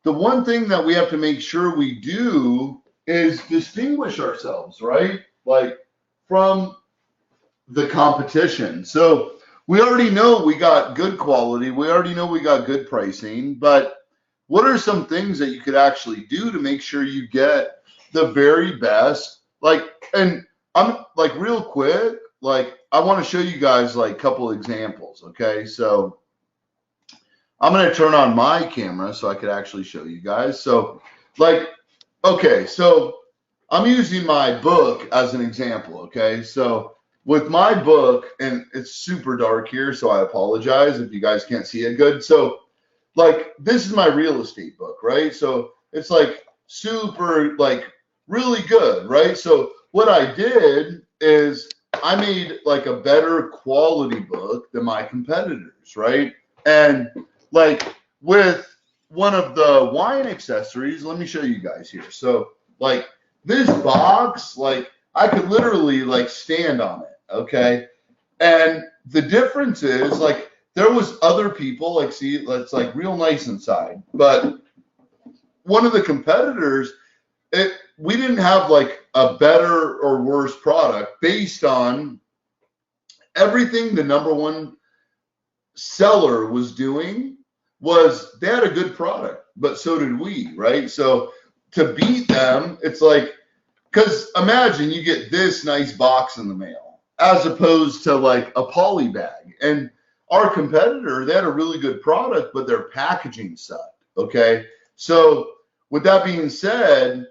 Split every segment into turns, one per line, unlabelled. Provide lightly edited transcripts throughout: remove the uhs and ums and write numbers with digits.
the one thing that we have to make sure we do is distinguish ourselves, right? Like from the competition. So we already know we got good quality. We already know we got good pricing, but what are some things that you could actually do to make sure you get the very best? Like, and I'm like real quick, like I want to show you guys like a couple examples. Okay. So I'm going to turn on my camera so I could actually show you guys. So like, okay, so I'm using my book as an example. Okay. So with my book, and it's super dark here, so I apologize if you guys can't see it good. So like this is my real estate book, right? So it's like super like really good, right? So what I did is I made like a better quality book than my competitors, right? And like with one of the wine accessories, let me show you guys here. So like this box, like I could literally like stand on it, okay? And the difference is like there was other people like see it's like real nice inside, but one of the competitors, we didn't have like a better or worse product based on everything the number one seller was doing was they had a good product, but so did we, right? So to beat them, it's like, because imagine you get this nice box in the mail as opposed to like a poly bag. And our competitor, they had a really good product, but their packaging sucked, okay? So with that being said,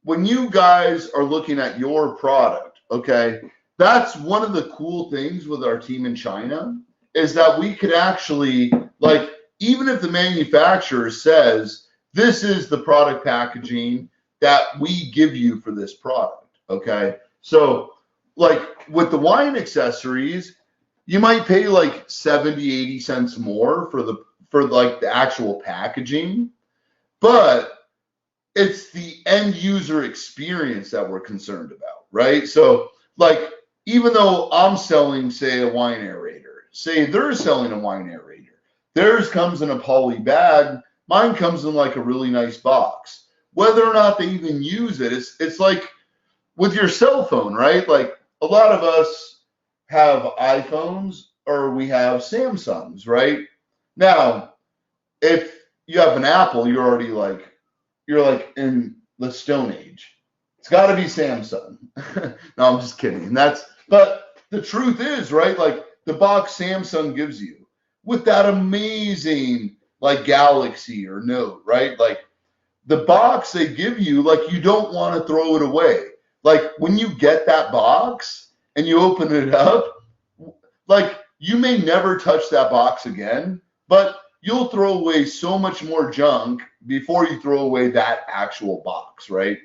when you guys are looking at your product, okay, that's one of the cool things with our team in China is that we could actually, like, even if the manufacturer says, this is the product packaging that we give you for this product, okay? So, like, with the wine accessories, you might pay like 70, 80 cents more for like the actual packaging, but it's the end user experience that we're concerned about, right? So, like, even though I'm selling, say, a wine aerator, say they're selling a wine aerator, theirs comes in a poly bag, mine comes in like a really nice box. Whether or not they even use it, it's like with your cell phone, right? Like a lot of us have iPhones or we have Samsungs, right? Now, if you have an Apple, you're like in the Stone Age. It's got to be Samsung. No, I'm just kidding. But the truth is, right? Like the box Samsung gives you with that amazing like Galaxy or Note, right? Like the box they give you, like you don't want to throw it away. Like when you get that box and you open it up, like you may never touch that box again, but you'll throw away so much more junk before you throw away that actual box, right?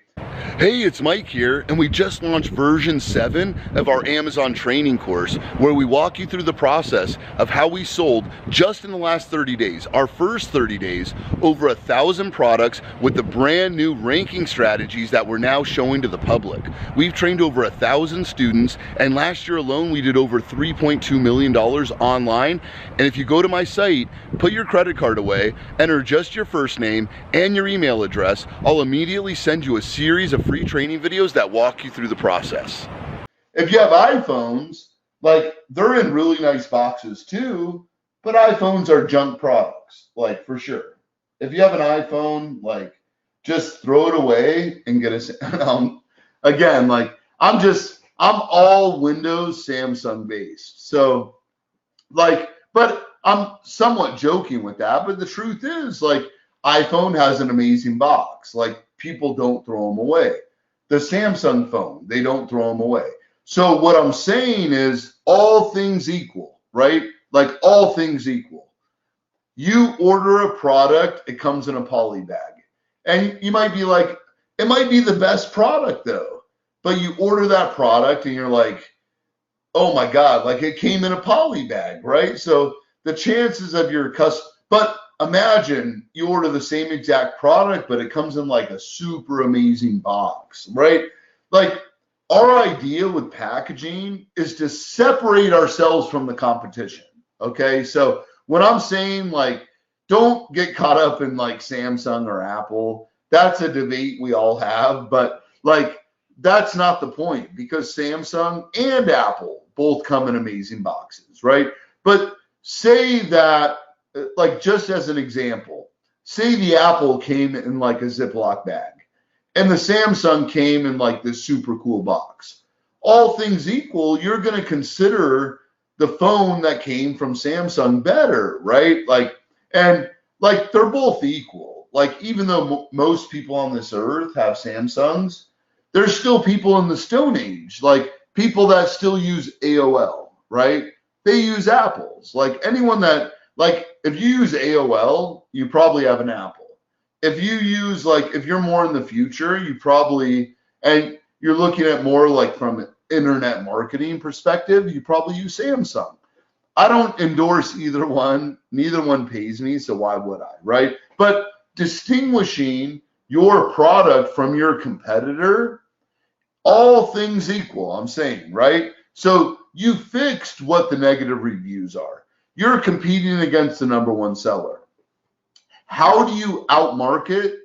Hey, it's Mike here, and we just launched version 7 of our Amazon training course where we walk you through the process of how we sold just in the last 30 days, our first 30 days, over 1,000 products with the brand new ranking strategies that we're now showing to the public. We've trained over 1,000 students, and last year alone we did over $3.2 million online. And if you go to my site, put your credit card away, enter just your first name and your email address, I'll immediately send you a series of free training videos that walk you through the process. If you have iPhones, like they're in really nice boxes too, but iPhones are junk products, like for sure. If you have an iPhone, like just throw it away and get a, again, like I'm all Windows Samsung based. So like, but I'm somewhat joking with that, but the truth is like iPhone has an amazing box. Like people don't throw them away. The Samsung phone, they don't throw them away. So what I'm saying is all things equal, right? Like all things equal. You order a product, it comes in a poly bag. And you might be like, it might be the best product though. But you order that product and you're like, oh my God, like it came in a poly bag, right? So the chances of your but imagine you order the same exact product, but it comes in like a super amazing box, right? Like our idea with packaging is to separate ourselves from the competition. Okay. So when I'm saying like, don't get caught up in like Samsung or Apple. That's a debate we all have, but like that's not the point, because Samsung and Apple both come in amazing boxes, right? But say that, like just as an example, say the Apple came in like a Ziploc bag and the Samsung came in like this super cool box. All things equal, you're going to consider the phone that came from Samsung better, right? Like, and like they're both equal. Like, even though most people on this earth have Samsungs, there's still people in the Stone Age, like people that still use AOL, right? They use Apples. Like anyone that, like, if you use AOL, you probably have an Apple. If you use, like, if you're more in the future, you probably, and you're looking at more like from an internet marketing perspective, you probably use Samsung. I don't endorse either one. Neither one pays me, so why would I, right? But distinguishing your product from your competitor, all things equal, I'm saying, right? So you fixed what the negative reviews are. You're competing against the number one seller. How do you outmarket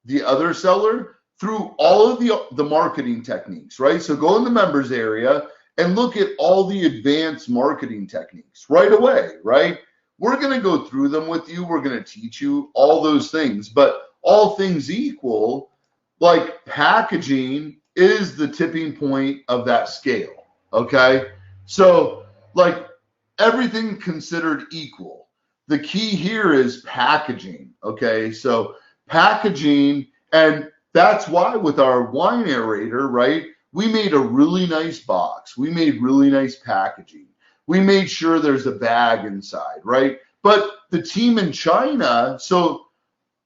the other seller? Through all of the marketing techniques, right? So go in the members area and look at all the advanced marketing techniques right away, right? We're going to go through them with you. We're going to teach you all those things, but all things equal, like packaging is the tipping point of that scale, okay? So like everything considered equal, the key here is packaging, okay? So packaging, and that's why with our wine aerator, right, we made a really nice box. We made really nice packaging. We made sure there's a bag inside, right? But the team in China, so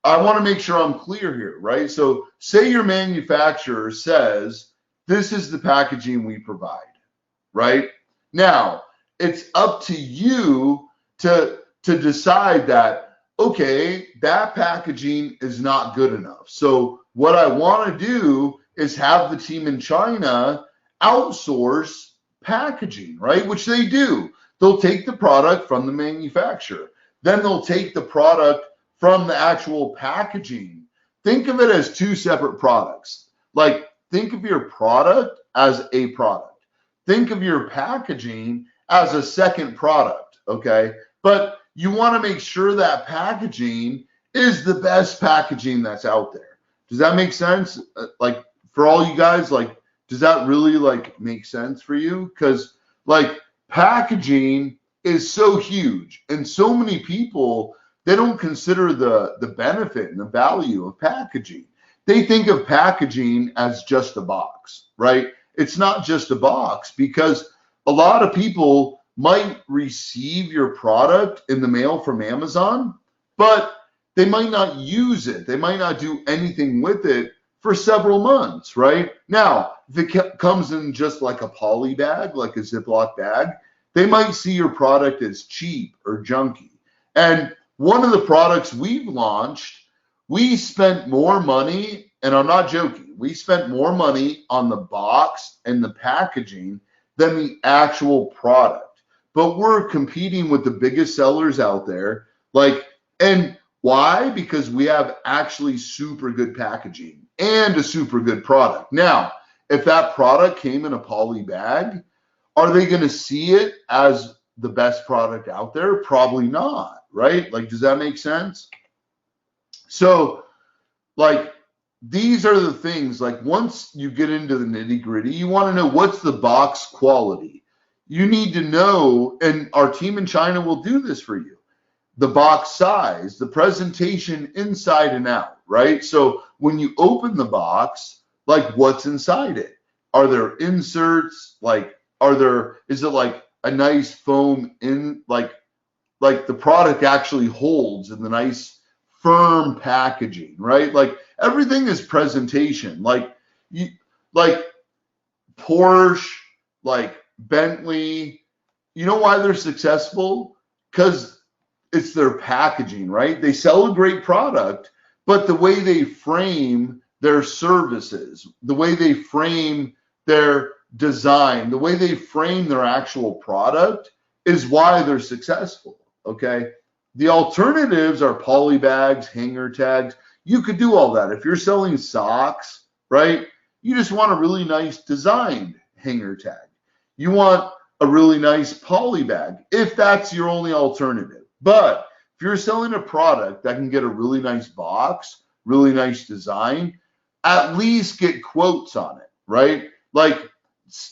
I want to make sure I'm clear here, right? So say your manufacturer says, this is the packaging we provide, right? Now, it's up to you to decide that, okay, that packaging is not good enough. So what I want to do is have the team in China outsource packaging, right? Which they do. They'll take the product from the manufacturer. Then they'll take the product from the actual packaging. Think of it as two separate products. Like, think of your product as a product. Think of your packaging as a second product, okay? But you want to make sure that packaging is the best packaging that's out there. Does that make sense? Like, for all you guys, like, does that really like make sense for you? Because like packaging is so huge, and so many people, they don't consider the benefit and the value of packaging. They think of packaging as just a box, right? It's not just a box, because a lot of people might receive your product in the mail from Amazon, but they might not use it. They might not do anything with it for several months, right? Now, if it comes in just like a poly bag, like a Ziploc bag, they might see your product as cheap or junky. And one of the products we've launched, we spent more money, and I'm not joking, we spent more money on the box and the packaging than the actual product. But we're competing with the biggest sellers out there. Like, and why? Because we have actually super good packaging and a super good product. Now, if that product came in a poly bag, are they going to see it as the best product out there? Probably not, right? Like, does that make sense? So, like, these are the things, like, once you get into the nitty gritty, you want to know what's the box quality. You need to know, and our team in China will do this for you, the box size, the presentation inside and out, right? So when you open the box, like, what's inside it? Are there inserts? Like, is it like a nice foam in, like the product actually holds in the nice firm packaging, right? Like, everything is presentation. Like Porsche, like Bentley, you know why they're successful? Because it's their packaging, right? They sell a great product, but the way they frame their services, the way they frame their design, the way they frame their actual product is why they're successful, okay? the alternatives are poly bags, hanger tags. You could do all that. If you're selling socks, right, you just want a really nice designed hanger tag. You want a really nice poly bag if that's your only alternative. But if you're selling a product that can get a really nice box, really nice design, at least get quotes on it, right? Like,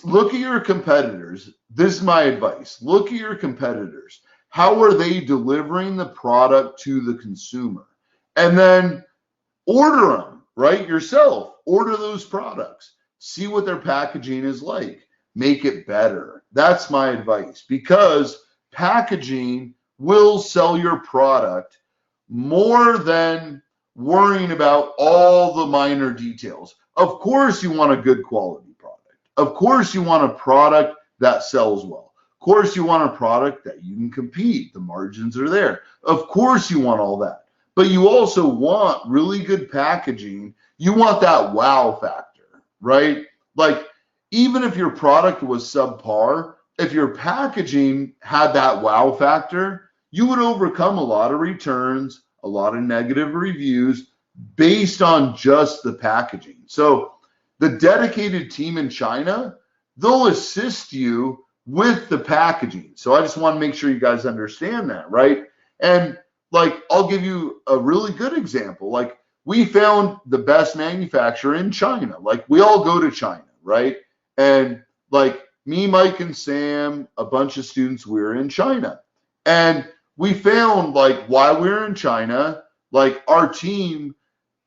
look at your competitors. This is my advice. Look at your competitors. How are they delivering the product to the consumer? And then order them, right? Yourself. Order those products. See what their packaging is like. Make it better. That's my advice, because packaging will sell your product more than worrying about all the minor details. Of course, you want a good quality product. Of course, you want a product that sells well. Of course, you want a product that you can compete. The margins are there. Of course, you want all that. But you also want really good packaging. You want that wow factor, right? Like, even if your product was subpar, if your packaging had that wow factor, you would overcome a lot of returns, a lot of negative reviews based on just the packaging. So the dedicated team in China, they'll assist you with the packaging. So I just want to make sure you guys understand that, right? And like, I'll give you a really good example. Like, we found the best manufacturer in China. Like, we all go to China, right? And like me, Mike, and Sam, a bunch of students, we were in China. And we found, like, while we were in China, like, our team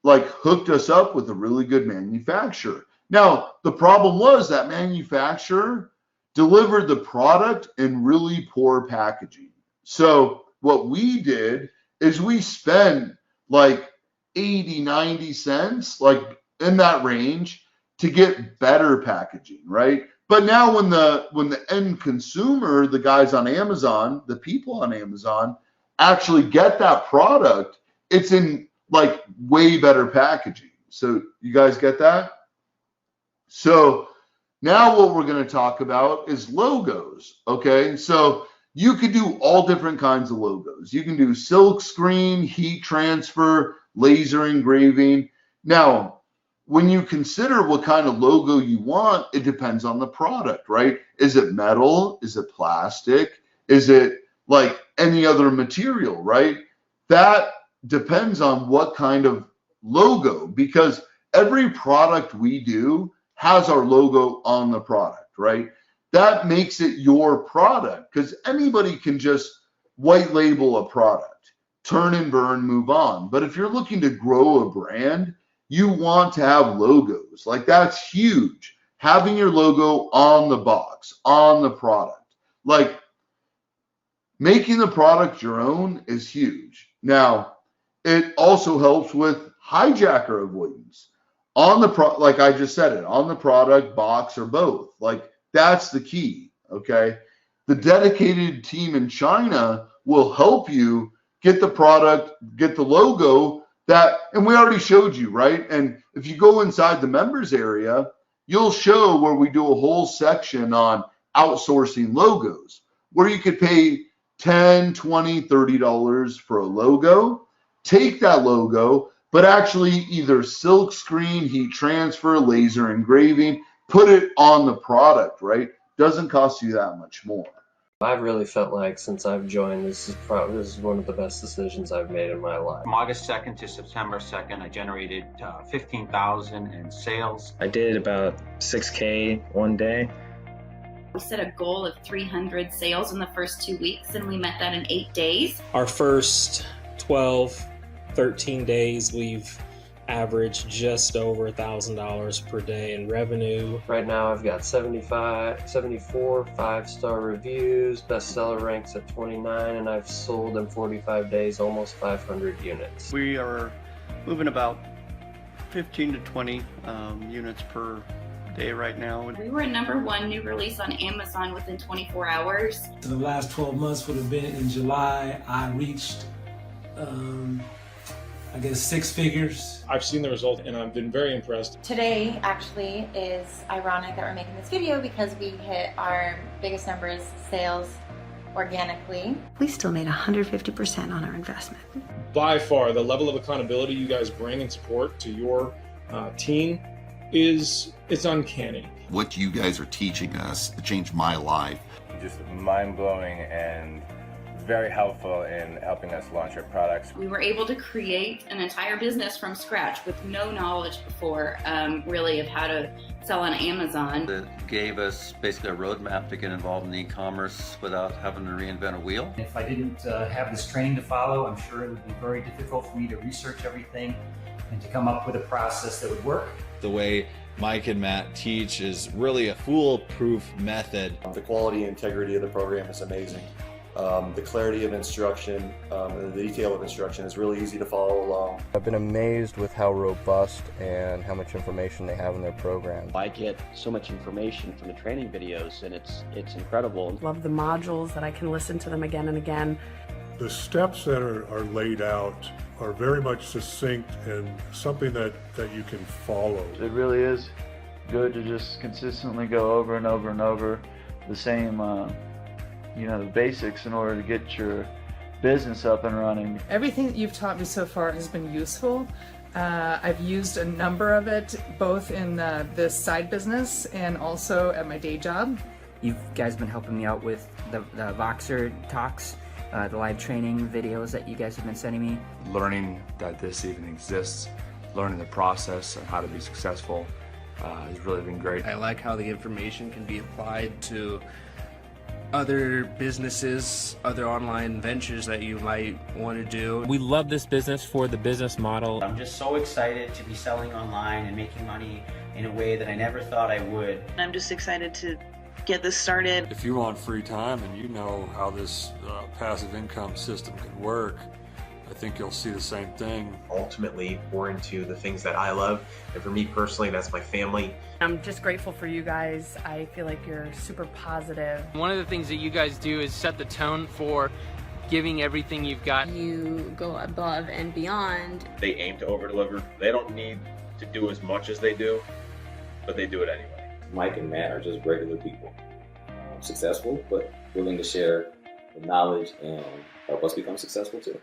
like hooked us up with a really good manufacturer. Now, the problem was that manufacturer delivered the product in really poor packaging. So what we did is we spent like 80, 90 cents, like in that range, to get better packaging, right? But now when the end consumer, the guys on Amazon, the people on Amazon actually get that product, it's in like way better packaging. So you guys get that? So now what we're going to talk about is logos, okay? So you could do all different kinds of logos. You can do silk screen, heat transfer, laser engraving. Now, when you consider what kind of logo you want, it depends on the product, right? Is it metal? Is it plastic? Is it like any other material, right? That depends on what kind of logo, because every product we do has our logo on the product, right? That makes it your product, because anybody can just white label a product, turn and burn, move on. But if you're looking to grow a brand, you want to have logos. Like, that's huge. Having your logo on the box, on the product. Like, making the product your own is huge. Now, it also helps with hijacker avoidance. On the like I just said it, on the product, box, or both. Like, that's the key, okay? The dedicated team in China will help you get the product, get the logo that, and we already showed you, right? And if you go inside the members area, you'll show where we do a whole section on outsourcing logos, where you could pay $10, $20, $30 for a logo, take that logo, but actually either silk screen, heat transfer, laser engraving, put it on the product, right? Doesn't cost you that much more.
I've really felt like since I've joined, this is one of the best decisions I've made in my life.
From August 2nd to September 2nd, I generated $15,000 in sales.
I did about 6K one day.
We set a goal of 300 sales in the first 2 weeks, and we met that in 8 days.
Our first 12, 13 days, we've averaged just over $1,000 per day in revenue.
Right now I've got 74 5-star reviews, bestseller ranks at 29, and I've sold in 45 days almost 500 units.
We are moving about 15 to 20 units per day right now.
We were #1 new release on Amazon within 24 hours.
So the last 12 months would have been in July. I reached I guess 6 figures.
I've seen the result and I've been very impressed.
Today actually is ironic that we're making this video because we hit our biggest numbers, sales organically.
We still made 150% on our investment.
By far, the level of accountability you guys bring and support to your team it's uncanny.
What you guys are teaching us changed my life.
Just mind-blowing and very helpful in helping us launch our products.
We were able to create an entire business from scratch with no knowledge before, really, of how to sell on Amazon.
It gave us basically a roadmap to get involved in e-commerce without having to reinvent a wheel.
If I didn't have this training to follow, I'm sure it would be very difficult for me to research everything and to come up with a process that would work.
The way Mike and Matt teach is really a foolproof method.
The quality and integrity of the program is amazing. The clarity of instruction and the detail of instruction is really easy to follow along.
I've been amazed with how robust and how much information they have in their program.
I get so much information from the training videos, and it's incredible.
Love the modules that I can listen to them again and again.
The steps that are laid out are very much succinct and something that you can follow.
It really is good to just consistently go over and over and over the same the basics in order to get your business up and running.
Everything that you've taught me so far has been useful. I've used a number of it both in this side business and also at my day job.
You guys been helping me out with the Voxer talks, the live training videos that you guys have been sending me.
Learning that this even exists, learning the process and how to be successful has really been great.
I like how the information can be applied to other businesses, other online ventures that you might want to do.
We love this business for the business model.
I'm just so excited to be selling online and making money in a way that I never thought I would.
I'm just excited to get this started.
If you want free time and you know how this passive income system can work, I think you'll see the same thing.
Ultimately, we're into the things that I love, and for me personally, that's my family.
I'm just grateful for you guys. I feel like you're super positive.
One of the things that you guys do is set the tone for giving everything you've got.
You go above and beyond.
They aim to over-deliver. They don't need to do as much as they do, but they do it anyway.
Mike and Matt are just regular people. Successful, but willing to share the knowledge and help us become successful too.